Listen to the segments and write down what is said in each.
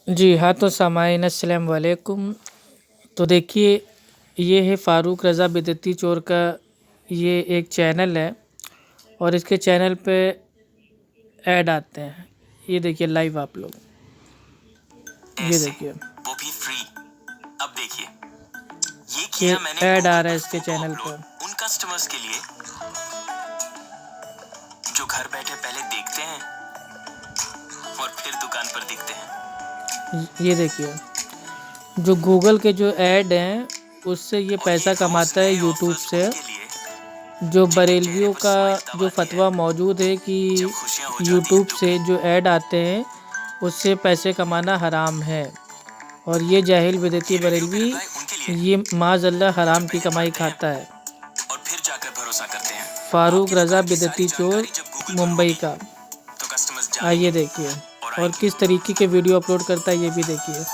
जी हाँ, तो सामाईन अस्सलाम वालेकुम। तो देखिए, ये है फ़ारूक रज़ा बिदती चोर का ये एक चैनल है और इसके चैनल पे ऐड आते हैं। ये देखिए लाइव आप लोग, ये देखिए, वो भी फ्री। अब देखिए, ये ये किया मैंने ऐड आ गूगल रहा है पर इसके फोटो चैनल अपलोड पर। उन कस्टमर्स के लिए जो घर बैठे पहले देखते हैं और फिर दुकान पर दिखते हैं। ये देखिए, जो गूगल के जो ऐड हैं, उससे ये और ये पैसा रोज कमाता है नए यूट्यूब ऑफर्स से। उनके लिए जो जिनके चेहरे बरेलवियों पर का स्माइल तब जो आती है फ़तवा मौजूद है कि जब खुशियां हो जाती है यूट्यूब से दुगनी। जो ऐड आते हैं, उससे पैसे कमाना हराम है। और ये जाहिल बिदती ये रिव्यू के बरेलवी रिप्लाई उनके लिए ये माज़अल्लाह जो हराम की पहले कमाई पढ़ते हैं खाता है। और फिर जाकर भरोसा करते हैं। फ़ारूक आपकी रज़ा दुकान की सारी बिदती चोर जानकारी जब गूगल पर मुंबई होगी का। तो कस्टमर्स आइए जानेंगे देखिए, और और आएंगे। किस तरीके के वीडियो अपलोड करता है ये भी देखिए।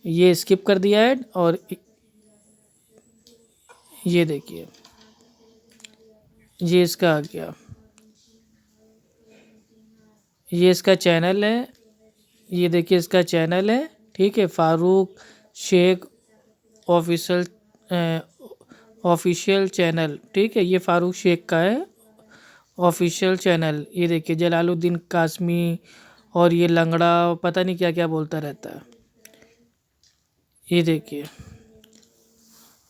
ये स्किप कर दिया ऐड और ये देखिए, ये इसका आ गया। ये इसका चैनल है, ये देखिए इसका चैनल है, ठीक है। Farooq Sheikh official official channel, ठीक है। ये फ़ारूक शेख का है ऑफिशियल चैनल। ये देखिए जलालुद्दीन कासमी और ये लंगड़ा पता नहीं क्या क्या बोलता रहता है। ये देखिए,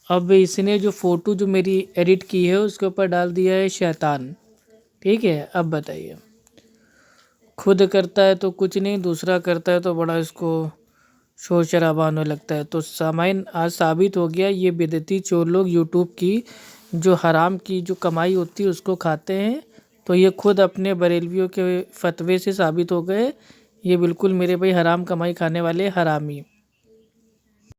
अब इसने जो फ़ोटो जो मेरी एडिट की है उसके ऊपर डाल दिया है शैतान, ठीक है। अब बताइए, खुद करता है तो कुछ नहीं, दूसरा करता है तो बड़ा इसको शोर शराबा होने लगता है। तो सामाइन आज साबित हो गया, ये बिदती चोर लोग यूट्यूब की जो हराम की जो कमाई होती है उसको खाते हैं। तो ये खुद अपने बरेलवियों के फतवे से साबित हो गए, ये बिल्कुल मेरे भाई हराम कमाई खाने वाले हरामी।